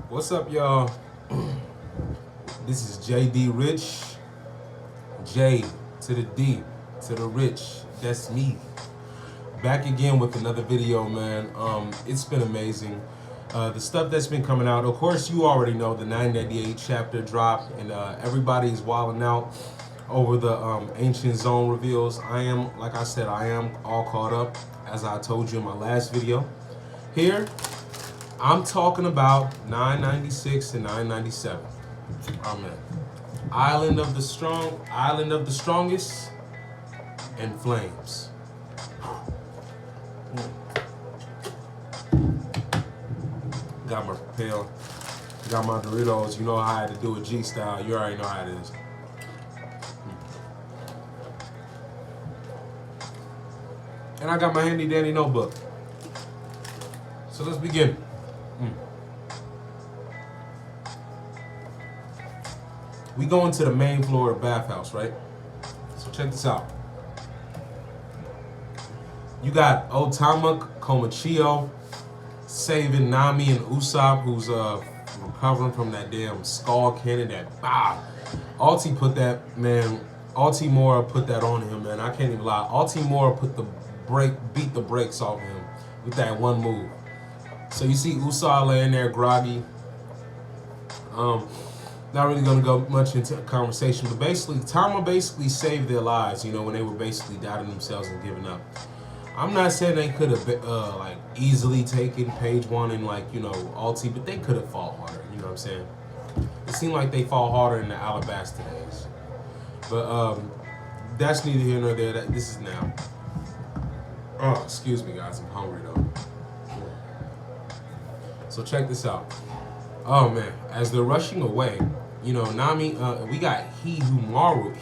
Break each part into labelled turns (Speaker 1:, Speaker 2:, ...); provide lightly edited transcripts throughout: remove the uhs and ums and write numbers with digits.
Speaker 1: What's up, y'all? This is JD Rich. J to the D to the Rich. That's me. Back again with another video, man. It's been amazing. The stuff that's been coming out. Of course, you already know the 998 chapter dropped, and everybody's wilding out over the Ancient Zone reveals. Like I said, I am all caught up, as I told you in my last video. Here, I'm talking about 996 and 997. Oh man. Island of the Strongest, and Flames. Got my Propel, got my Doritos. You know how I had to do it G style. You already know how it is. And I got my handy dandy notebook. So let's begin. We go into the main floor of the bathhouse, right? So check this out. You got Otama Komachio saving Nami and Usopp, who's recovering from that damn skull cannon. Alti put that, man. Altimora put that on him, man. I can't even lie. Altimora beat the brakes off him with that one move. So you see Usopp laying there groggy. Not really gonna go much into conversation, but basically, Tama basically saved their lives. You know, when they were basically doubting themselves and giving up. I'm not saying they could have like easily taken page one and Alti, but they could have fought harder. You know what I'm saying? It seemed like they fought harder in the Alabasta days. But that's neither here nor there. This is now. Oh, excuse me, guys. I'm hungry though. So check this out. Oh man, as they're rushing away, Nami, we got Hihimaru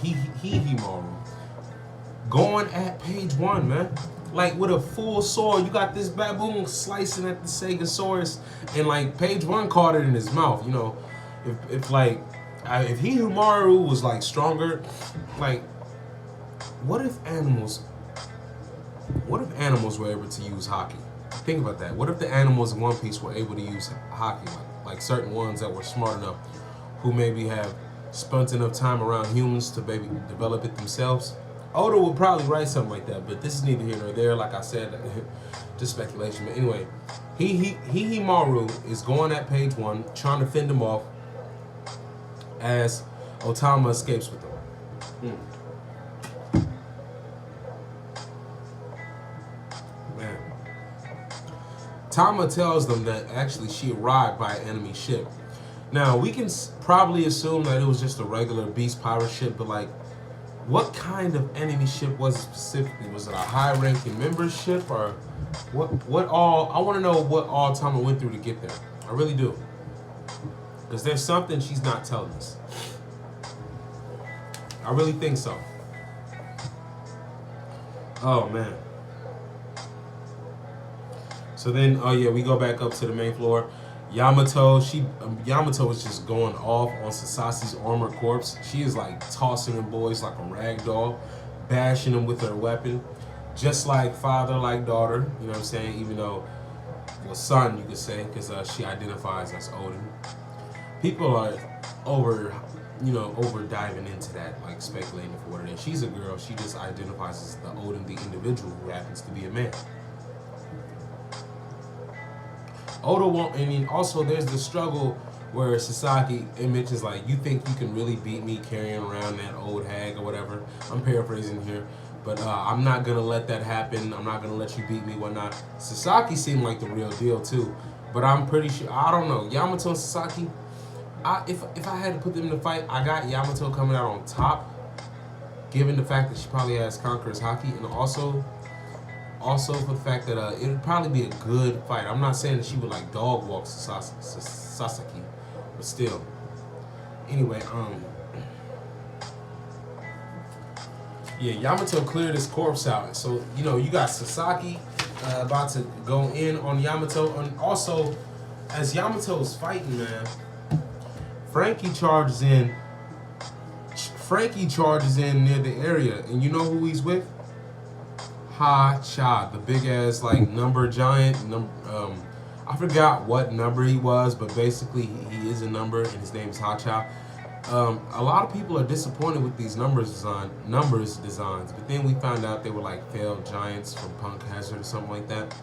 Speaker 1: going at page one, man. Like with a full sword, you got this baboon slicing at the Stegosaurus, and like page one caught it in his mouth. You know, if Hihimaru was like stronger, like what if animals were able to use haki? Think about that. What if the animals in One Piece were able to use haki, like certain ones that were smart enough, who maybe have spent enough time around humans to maybe develop it themselves? Oda would probably write something like that, but this is neither here nor there. Like I said, just speculation. But anyway, Hihimaru is going at page one, trying to fend him off as Otama escapes with him. Man. Tama tells them that actually she arrived by an enemy ship. Now, we can probably assume that it was just a regular Beast Pirate ship, but like, what kind of enemy ship was it specifically? Was it a high-ranking membership, or what all? I want to know what all Tama went through to get there. I really do. Because there's something she's not telling us. I really think so. Oh, man. So then, oh yeah, we go back up to the main floor. Yamato is just going off on Sasaki's armored corpse. She is like tossing them boys like a rag doll, bashing them with her weapon, just like father, like daughter. You know what I'm saying? Even though, well, son, you could say, because she identifies as Odin. People are over diving into that, like speculating for what it is. She's a girl. She just identifies as the Odin, the individual who happens to be a man. Oda won't, and then also there's the struggle where Sasaki mentions like, you think you can really beat me carrying around that old hag or whatever. I'm paraphrasing here, but I'm not gonna let that happen. I'm not gonna let you beat me, whatnot. Sasaki seemed like the real deal too, but I'm pretty sure, I don't know, Yamato and Sasaki. If I had to put them in the fight, I got Yamato coming out on top, given the fact that she probably has Conqueror's haki, and also for the fact that it would probably be a good fight. I'm not saying that she would like dog walk Sasaki, but still. Anyway, yeah, Yamato cleared his corpse out. So, you got Sasaki about to go in on Yamato. And also, as Yamato's fighting, man, Frankie charges in near the area. And you know who he's with? Ha Cha, the big ass like number giant, I forgot what number he was, but basically he is a number, and his name is Hacha. A lot of people are disappointed with these numbers designs, but then we found out they were like failed giants from Punk Hazard or something like that.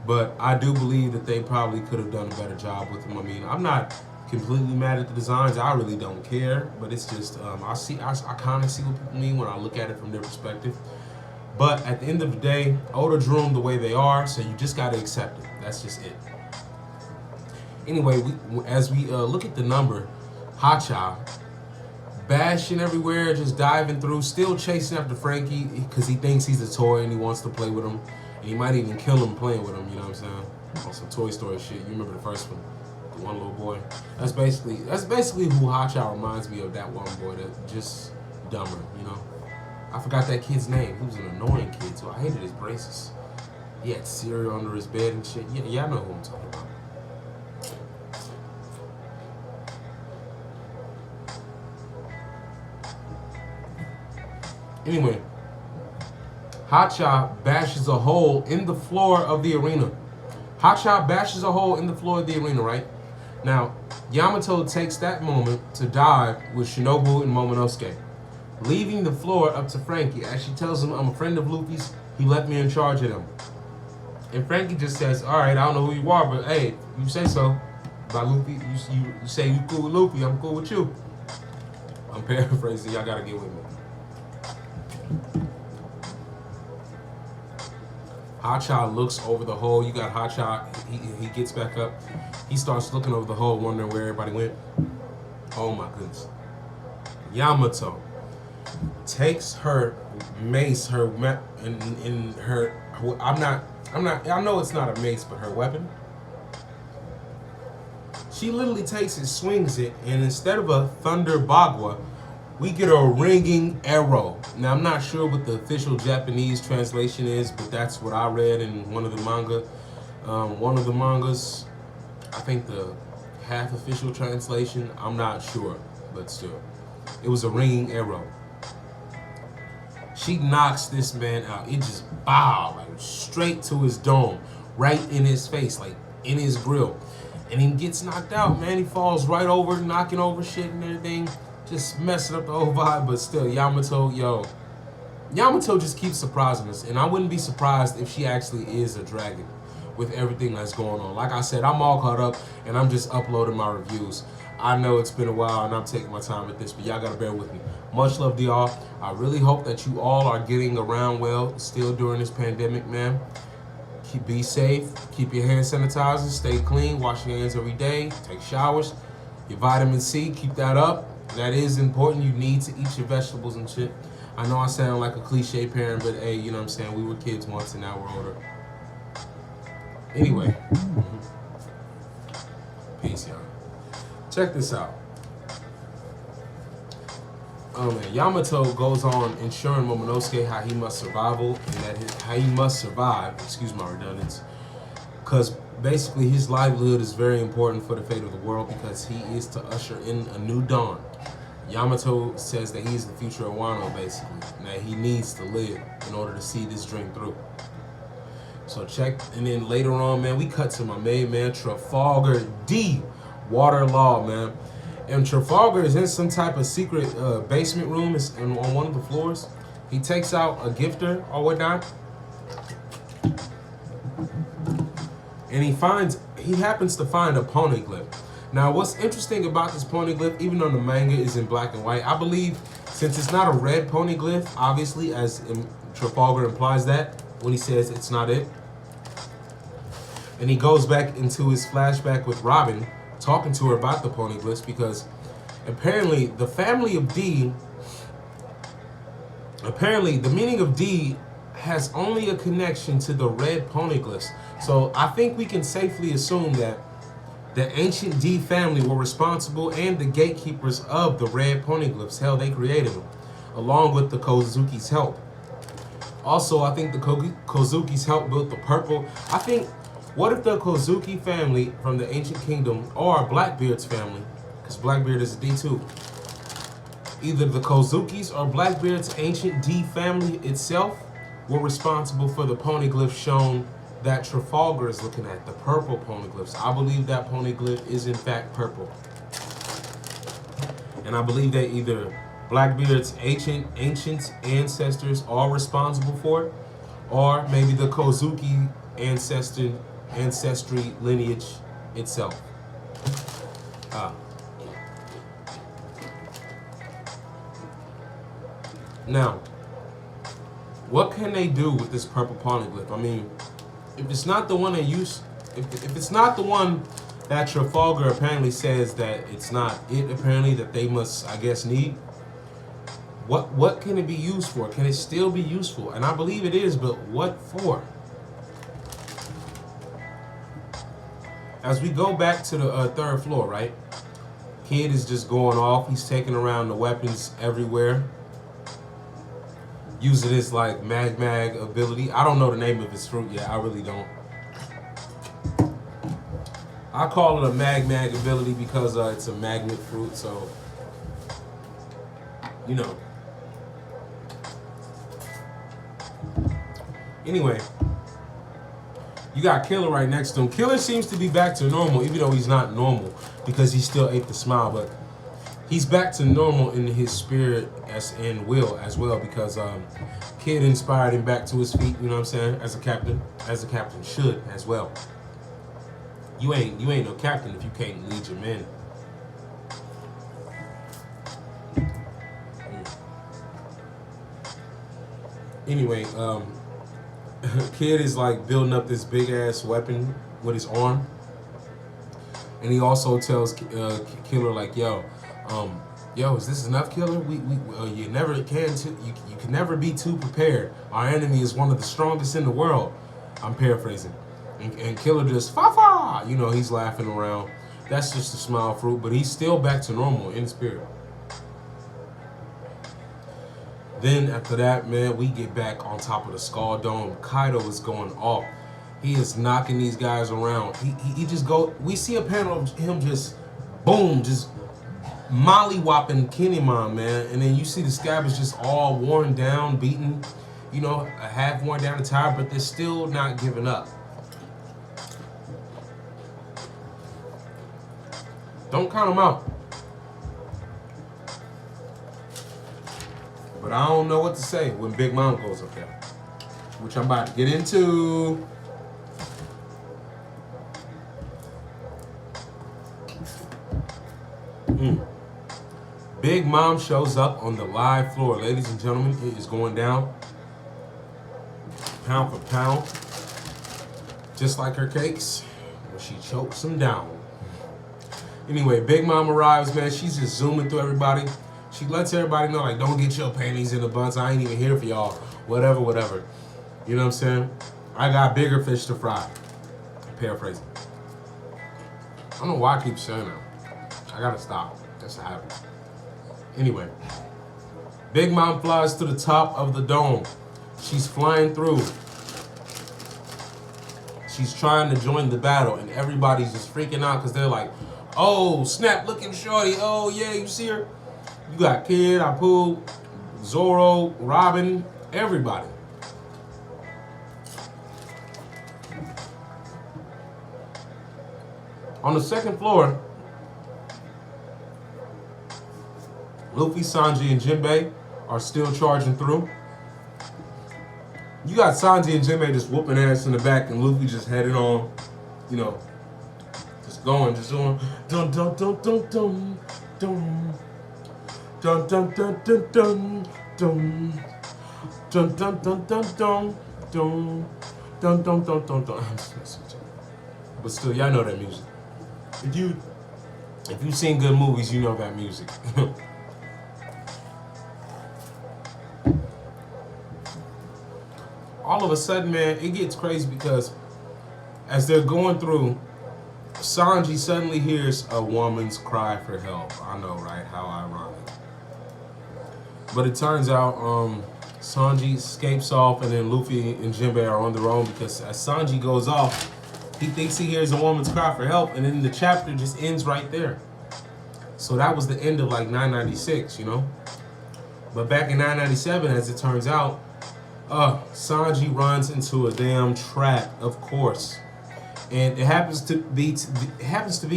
Speaker 1: But I do believe that they probably could have done a better job with them. I mean, I'm not completely mad at the designs. I really don't care, but it's just I kind of see what people mean when I look at it from their perspective. But at the end of the day, Oda drew them the way they are, so you just got to accept it. That's just it. Anyway, as we look at the number, Hacha, bashing everywhere, just diving through, still chasing after Franky because he thinks he's a toy and he wants to play with him. And he might even kill him playing with him, you know what I'm saying? On some Toy Story shit. You remember the first one? The one little boy. That's basically who Hacha reminds me of, that one boy that just dumber, you know? I forgot that kid's name. He was an annoying kid, so I hated his braces. He had cereal under his bed and shit. Yeah, I know who I'm talking about. Anyway, Hacha bashes a hole in the floor of the arena. Hacha bashes a hole in the floor of the arena, right? Now, Yamato takes that moment to dive with Shinobu and Momonosuke, leaving the floor up to Franky as she tells him, I'm a friend of Luffy's, he left me in charge of them. And Franky just says, all right, I don't know who you are, but hey, you say so. By Luffy, you say you cool with Luffy, I'm cool with you. I'm paraphrasing, y'all gotta get with me. Hacha looks over the hole. You got Hacha, he gets back up. He starts looking over the hole, wondering where everybody went. Oh my goodness. Yamato takes her mace, I know it's not a mace, but her weapon. She literally takes it, swings it, and instead of a Thunder Bagua, we get a ringing arrow. Now, I'm not sure what the official Japanese translation is, but that's what I read in one of the manga. One of the mangas, I think the half official translation, I'm not sure, but still. It was a ringing arrow. She knocks this man out. It just like straight to his dome, right in his face, like in his grill. And he gets knocked out, man. He falls right over, knocking over shit and everything. Just messing up the whole vibe, but still, Yamato just keeps surprising us, and I wouldn't be surprised if she actually is a dragon with everything that's going on. Like I said, I'm all caught up, and I'm just uploading my reviews. I know it's been a while, and I'm taking my time with this, but y'all gotta bear with me. Much love to y'all. I really hope that you all are getting around well still during this pandemic, man. Be safe, keep your hand sanitizers, stay clean, wash your hands every day, take showers. Your vitamin C, keep that up. That is important. You need to eat your vegetables and shit. I know I sound like a cliche parent, but hey, you know what I'm saying? We were kids once and now we're older. Anyway. Peace, y'all. Check this out. Oh man, Yamato goes on ensuring Momonosuke how he must survive, excuse my redundancy, because basically his livelihood is very important for the fate of the world because he is to usher in a new dawn. Yamato says that he's the future of Wano, basically, and that he needs to live in order to see this dream through. So check, and then later on, man, we cut to my main man, Trafalgar D. Water Law, man. And Trafalgar is in some type of secret basement room on one of the floors. He takes out a gifter or whatnot. And he happens to find a poneglyph. Now, what's interesting about this poneglyph, even though the manga is in black and white, I believe since it's not a red poneglyph, obviously, as Trafalgar implies that when he says it's not it. And he goes back into his flashback with Robin, talking to her about the poneglyphs, because apparently the family of D, the meaning of D has only a connection to the red poneglyphs. So I think we can safely assume that the ancient D family were responsible and the gatekeepers of the red poneglyphs. Hell, they created them, along with the Kozuki's help. Also, I think the Kozuki's help built the purple. I think, what if the Kozuki family from the ancient kingdom, or Blackbeard's family, because Blackbeard is a D too, either the Kozuki's or Blackbeard's ancient D family itself were responsible for the poneglyph shown that Trafalgar is looking at, the purple poneglyphs. I believe that poneglyph is in fact purple. And I believe that either Blackbeard's ancient ancestors are responsible for it, or maybe the Kozuki ancestry lineage itself. Now, what can they do with this purple poneglyph? I mean, if it's not the one they use, if it's not the one that Trafalgar apparently says that it's not it, apparently that they must, I guess, need. What can it be used for? Can it still be useful? And I believe it is, but what for? As we go back to the third floor, right? Kid is just going off. He's taking around the weapons everywhere. Using his like mag ability. I don't know the name of his fruit yet. I really don't. I call it a mag ability because it's a magnet fruit. So, you know. Anyway, you got Killer right next to him. Killer seems to be back to normal, even though he's not normal because he still ate the smile. But he's back to normal in his spirit and will as well because Kid inspired him back to his feet. You know what I'm saying? As a captain should as well. You ain't no captain if you can't lead your men. Anyway, Kid is like building up this big ass weapon with his arm, and he also tells Killer like, "Yo, is this enough, Killer? You never can you can never be too prepared. Our enemy is one of the strongest in the world." I'm paraphrasing, and Killer just fa, you know, he's laughing around. That's just a smile fruit, but he's still back to normal in spirit. Then after that, man, we get back on top of the Skull Dome. Kaido is going off. He is knocking these guys around. He just go. We see a panel of him just, boom, just molly-whopping Kinemon, man. And then you see the scab is just all worn down, beaten, you know, a half worn down and tired, but they're still not giving up. Don't count them out. But I don't know what to say when Big Mom goes up there, which I'm about to get into. Big Mom shows up on the live floor. Ladies and gentlemen, it is going down. Pound for pound. Just like her cakes, where she chokes them down. Anyway, Big Mom arrives, man. She's just zooming through everybody. She lets everybody know, like, don't get your panties in a bunch. I ain't even here for y'all. Whatever. You know what I'm saying? I got bigger fish to fry. Paraphrasing. I don't know why I keep saying that. I gotta stop. That's a habit. Anyway. Big Mom flies to the top of the dome. She's flying through. She's trying to join the battle, and everybody's just freaking out because they're like, oh, snap, look at Shorty. Oh, yeah, you see her? You got Kid, Apu, Zoro, Robin, everybody. On the second floor, Luffy, Sanji, and Jinbei are still charging through. You got Sanji and Jinbei just whooping ass in the back, and Luffy just headed on, you know, just going. Dun dun dun dun dun dun. Dun dun dun dun dun dun dun dun dun dun dun dun dun dun dun dun dun. But still, y'all know that music. If you've seen good movies, you know that music. All of a sudden, man, it gets crazy because as they're going through, Sanji suddenly hears a woman's cry for help. I know, right? How ironic. But it turns out Sanji escapes off, and then Luffy and Jinbei are on their own because as Sanji goes off, he thinks he hears a woman's cry for help, and then the chapter just ends right there. So that was the end of like 996, you know? But back in 997, as it turns out, Sanji runs into a damn trap, of course. And it happens to be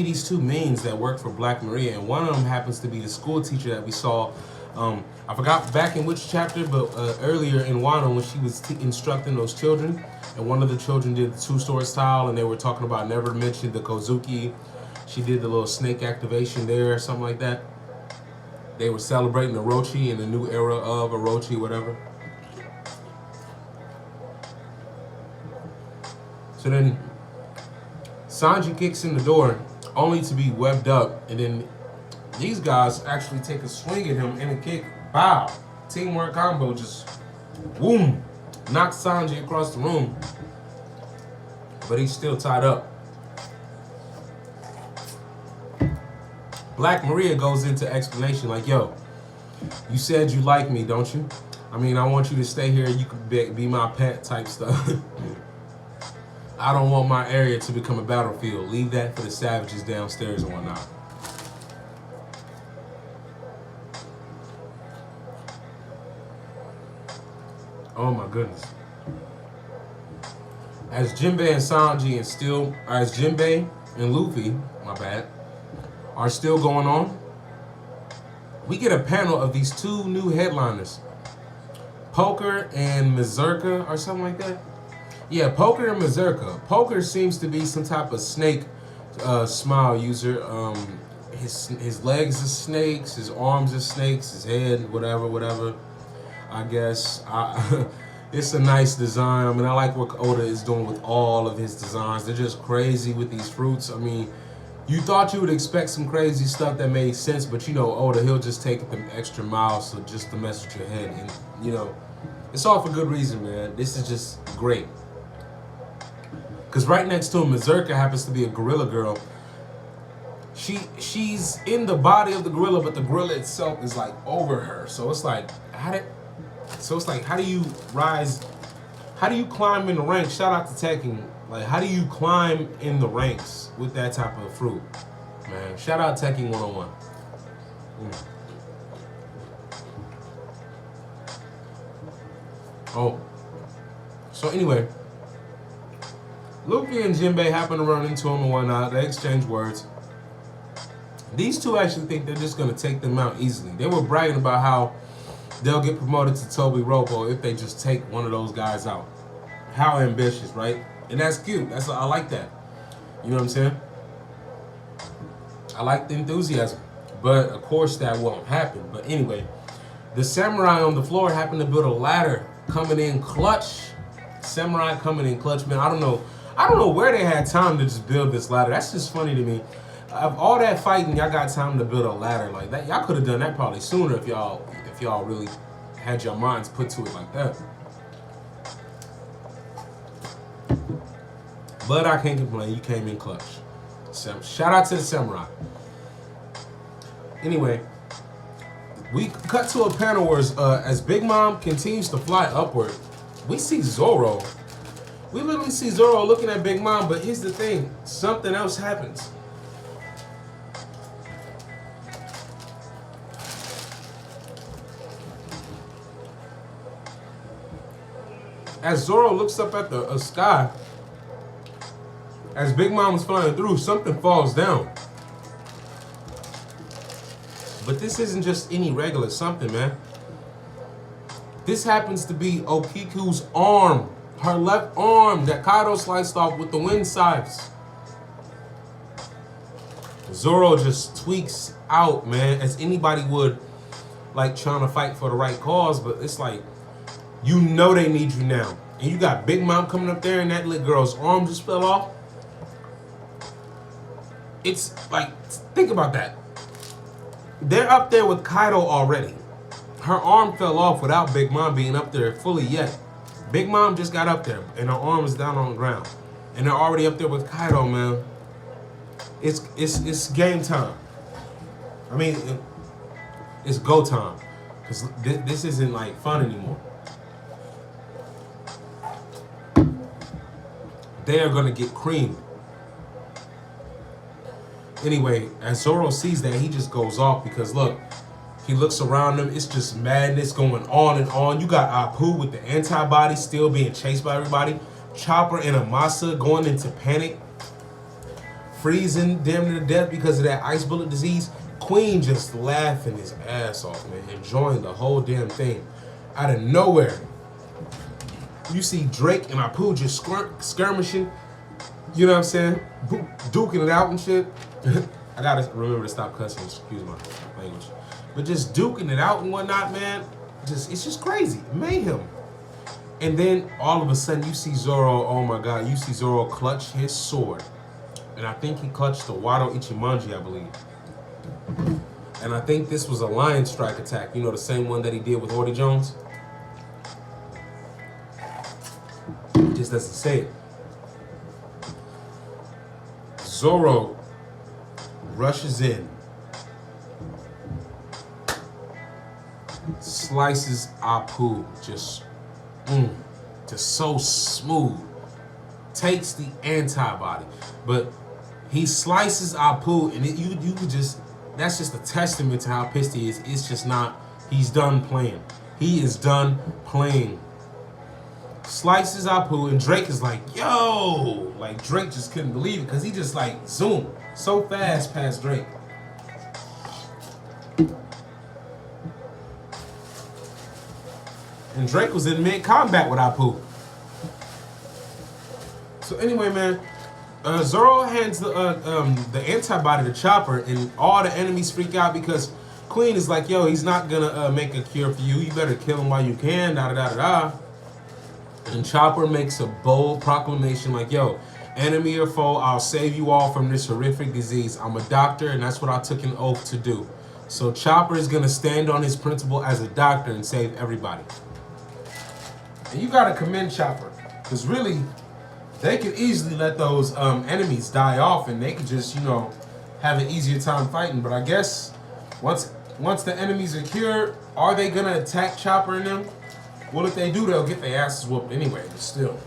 Speaker 1: these two mains that work for Black Maria, and one of them happens to be the school teacher that we saw. I forgot back in which chapter, but earlier in Wano when she was instructing those children, and one of the children did the two-story style, and they were talking about never mention the Kozuki. She did the little snake activation there, or something like that. They were celebrating Orochi in the new era of Orochi, whatever. So then Sanji kicks in the door, only to be webbed up, and then these guys actually take a swing at him and a kick. Bow. Teamwork combo, just boom. Knocks Sanji across the room. But he's still tied up. Black Maria goes into explanation like, yo, you said you like me, don't you? I mean, I want you to stay here. You could be my pet type stuff. I don't want my area to become a battlefield. Leave that for the savages downstairs and whatnot. Oh my goodness. As Jinbei and Sanji as Jinbei and Luffy, my bad, are still going on, we get a panel of these two new headliners. Poker and Mazurka or something like that. Yeah, Poker and Mazurka. Poker seems to be some type of snake smile user. His legs are snakes, his arms are snakes, his head, whatever. I guess it's a nice design. I mean, I like what Oda is doing with all of his designs. They're just crazy with these fruits. I mean, you thought you would expect some crazy stuff that made sense, but you know, Oda, he'll just take the extra mile so just to mess with your head. And, you know, it's all for good reason, man. This is just great. Because right next to him, Mazurka happens to be a gorilla girl. She's in the body of the gorilla, but the gorilla itself is like over her. So it's like, how do you rise? How do you climb in the ranks? Shout out to Tekken. Like, how do you climb in the ranks with that type of fruit? Man, shout out Tekken 101. Oh. So anyway, Luffy and Jinbei happen to run into him and whatnot. They exchange words. These two actually think they're just going to take them out easily. They were bragging about how they'll get promoted to Toby Robo if they just take one of those guys out. How ambitious, right? And that's cute. I like that. You know what I'm saying? I like the enthusiasm. But, of course, that won't happen. But anyway, the samurai on the floor happened to build a ladder coming in clutch. Samurai coming in clutch, man. I don't know where they had time to just build this ladder. That's just funny to me. Of all that fighting, y'all got time to build a ladder like that. Y'all could have done that probably sooner if y'all really had your minds put to it like that. But I can't complain. You came in clutch. Shout out to the samurai. Anyway, we cut to a panel where as Big Mom continues to fly upward, we see Zoro. We literally see Zoro looking at Big Mom, but here's the thing. Something else happens. As Zoro looks up at the sky, as Big Mom is flying through, something falls down. But this isn't just any regular something, man. This happens to be Okiku's arm. Her left arm that Kaido sliced off with the wind scythes. Zoro just tweaks out, man, as anybody would, like trying to fight for the right cause, but it's like, you know they need you now. And you got Big Mom coming up there and that little girl's arm just fell off. It's like, think about that. They're up there with Kaido already. Her arm fell off without Big Mom being up there fully yet. Big Mom just got up there and her arm is down on the ground. And they're already up there with Kaido, man. It's game time. I mean, it's go time. Because this isn't like fun anymore. They are going to get creamed. Anyway, as Zoro sees that, he just goes off because, look, He looks around him. It's just madness going on and on. You got Apu with the antibody still being chased by everybody. Chopper and Amasa going into panic. Freezing damn near to death because of that ice bullet disease. Queen just laughing his ass off, man. Enjoying the whole damn thing. Out of nowhere, you see Drake and Apu just skirmishing. You know what I'm saying? Duking it out and shit. I gotta remember to stop cussing. Excuse my language. But just duking it out and whatnot, man. It's just crazy. Mayhem. And then all of a sudden you see Zoro. Oh my God! You see Zoro clutch his sword. And I think he clutched the Wado Ichimonji, I believe. And I think this was a Lion Strike attack. You know, the same one that he did with Horty Jones? He just doesn't say it. Zoro rushes in. Slices Apu. Just so smooth. Takes the antibody. But he slices Apu, and you could just, that's just a testament to how pissed he is. It's just not, he's done playing. He is done playing. Slices Apu, and Drake is like, yo! Like, Drake just couldn't believe it, because he just, like, zoomed so fast past Drake. And Drake was in mid-combat with Apu. So anyway, man, Zoro hands the antibody to Chopper, and all the enemies freak out because Queen is like, yo, he's not gonna make a cure for you. You better kill him while you can, da-da-da-da-da. And Chopper makes a bold proclamation like, yo, enemy or foe, I'll save you all from this horrific disease. I'm a doctor, and that's what I took an oath to do. So Chopper is gonna stand on his principle as a doctor and save everybody. And you gotta commend Chopper, because really, they could easily let those enemies die off, and they could just, you know, have an easier time fighting. But I guess once the enemies are cured, are they gonna attack Chopper and them? Well, if they do, they'll get their asses whooped anyway. But still,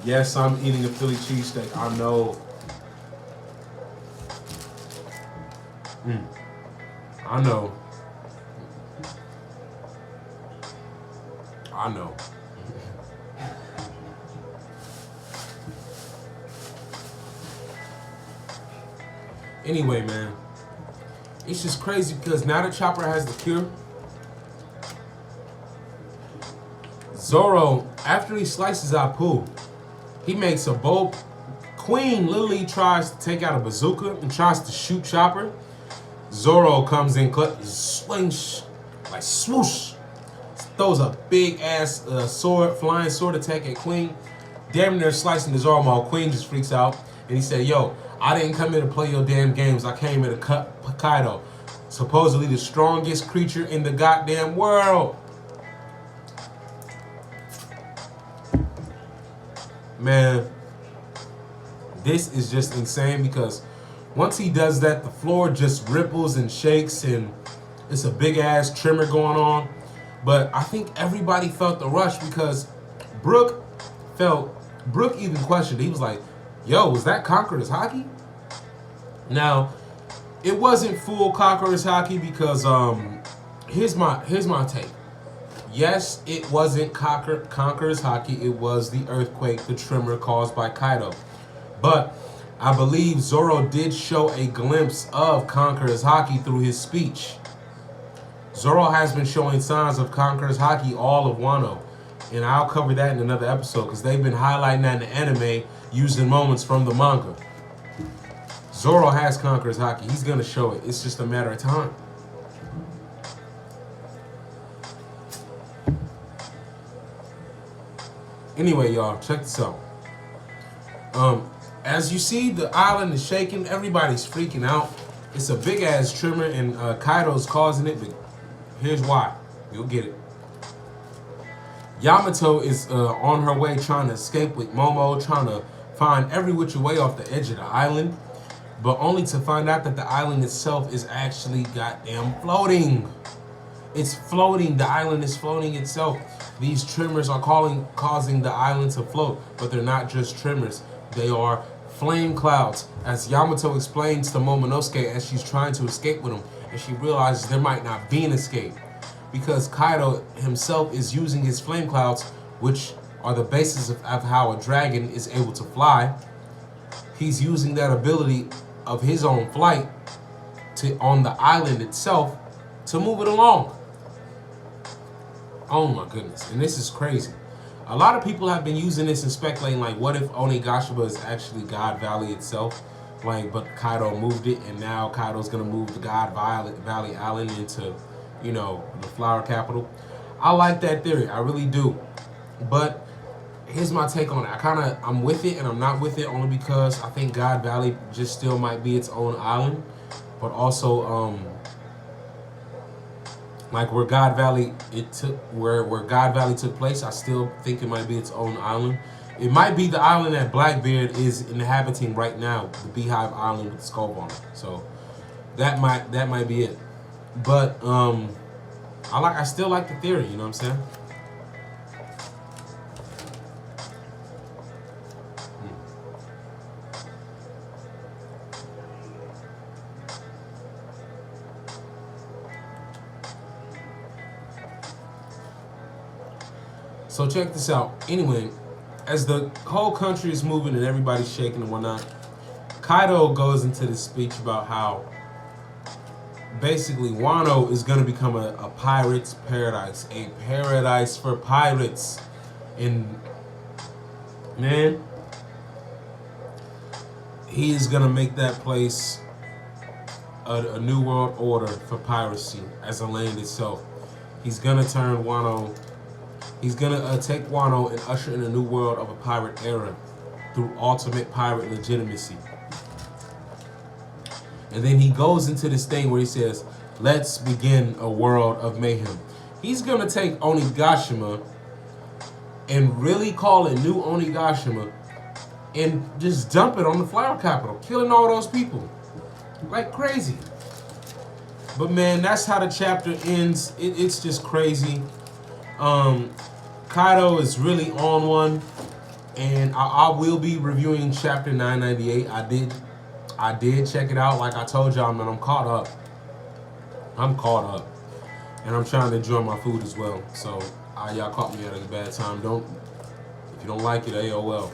Speaker 1: yes, I'm eating a Philly cheesesteak. I know. I know. I know. Anyway, man, it's just crazy because now that Chopper has the cure, Zoro, after he slices Apu, he makes a bold. Queen literally tries to take out a bazooka and tries to shoot Chopper. Zoro comes in, swings, like swoosh, throws a big ass flying sword attack at Queen. Damn near slicing his arm while Queen just freaks out. And he said, yo, I didn't come here to play your damn games. I came here to cut Kaido, supposedly the strongest creature in the goddamn world. Man, this is just insane because once he does that, the floor just ripples and shakes and it's a big ass tremor going on. But I think everybody felt the rush because Brook even questioned. He was like, yo, was that Conqueror's Haki? Now, it wasn't full Conqueror's Haki because here's my take. Yes, it wasn't Conqueror's Haki. It was the earthquake, the tremor caused by Kaido. But I believe Zoro did show a glimpse of Conqueror's Haki through his speech. Zoro has been showing signs of Conqueror's Haki all of Wano. And I'll cover that in another episode because they've been highlighting that in the anime using moments from the manga. Zoro has Conqueror's Haki. He's going to show it. It's just a matter of time. Anyway, y'all, check this out. As you see, the island is shaking. Everybody's freaking out. It's a big-ass tremor, and Kaido's causing it, but here's why. You'll get it. Yamato is on her way trying to escape with Momo, trying to find every which way off the edge of the island, but only to find out that the island itself is actually goddamn floating. It's floating. The island is floating itself. These tremors are causing the island to float, but they're not just tremors. They are flame clouds, as Yamato explains to Momonosuke as she's trying to escape with him, and she realizes there might not be an escape because Kaido himself is using his flame clouds, which are the basis of how a dragon is able to fly. He's using that ability of his own flight on the island itself to move it along. Oh my goodness, and this is crazy. A lot of people have been using this and speculating, like, what if Onigashima is actually God Valley itself? Like, but Kaido moved it, and now Kaido's gonna move the God Valley Island into, you know, the flower capital. I like that theory, I really do. But here's my take on it. I'm with it and I'm not with it, only because I think God Valley just still might be its own island, but also like where God Valley took place, I still think it might be its own island. It might be the island that Blackbeard is inhabiting right now, the Beehive Island with the skull on it. So that might be it. But I still like the theory, you know what I'm saying? So check this out. Anyway, as the whole country is moving and everybody's shaking and whatnot, Kaido goes into this speech about how basically Wano is going to become a pirate's paradise, a paradise for pirates. And man, he is going to make that place a new world order for piracy as a land itself. He's going to turn Wano. He's gonna take Wano and usher in a new world of a pirate era through ultimate pirate legitimacy. And then he goes into this thing where he says, let's begin a world of mayhem. He's gonna take Onigashima and really call it New Onigashima and just dump it on the flower capital, killing all those people like crazy. But man, that's how the chapter ends. It's just crazy. Kaido is really on one, and I will be reviewing chapter 998. I did check it out. Like I told y'all, man, I'm caught up. And I'm trying to enjoy my food as well. So y'all caught me at a bad time. If you don't like it, oh well.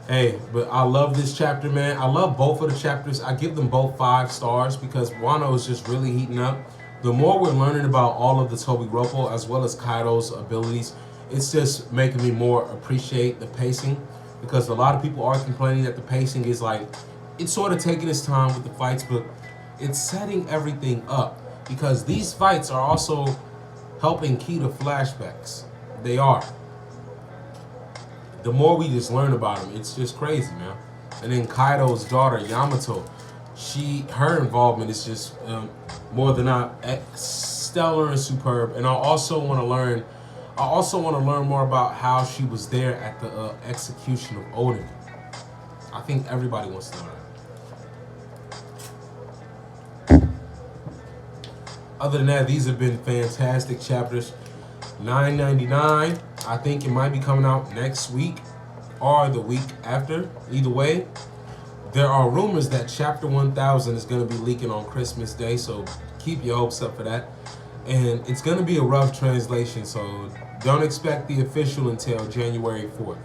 Speaker 1: Hey, but I love this chapter, man. I love both of the chapters. I give them both 5 stars because Wano is just really heating up. The more we're learning about all of the Tobiroppo as well as Kaido's abilities, it's just making me more appreciate the pacing, because a lot of people are complaining that the pacing is like, it's sort of taking its time with the fights, but it's setting everything up, because these fights are also helping key to flashbacks. They are. The more we just learn about them, it's just crazy, man. And then Kaido's daughter, Yamato, her involvement is just more than not stellar and superb. And I also want to learn more about how she was there at the execution of Oden. I think everybody wants to know that. Other than that, these have been fantastic chapters. 999, I think it might be coming out next week or the week after. Either way, there are rumors that chapter 1000 is going to be leaking on Christmas Day, so keep your hopes up for that. And it's going to be a rough translation, so don't expect the official until January 4th.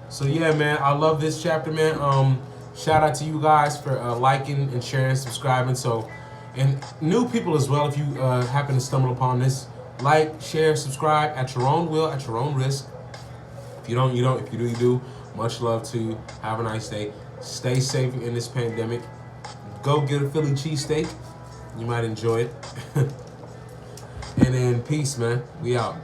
Speaker 1: So yeah, man, I love this chapter, man. Shout out to you guys for liking and sharing, subscribing. And new people as well, if you happen to stumble upon this, like, share, subscribe at your own will, at your own risk. If you don't, you don't. If you do, you do. Much love to you. Have a nice day. Stay safe in this pandemic. Go get a Philly cheesesteak. You might enjoy it. And then peace, man. We out.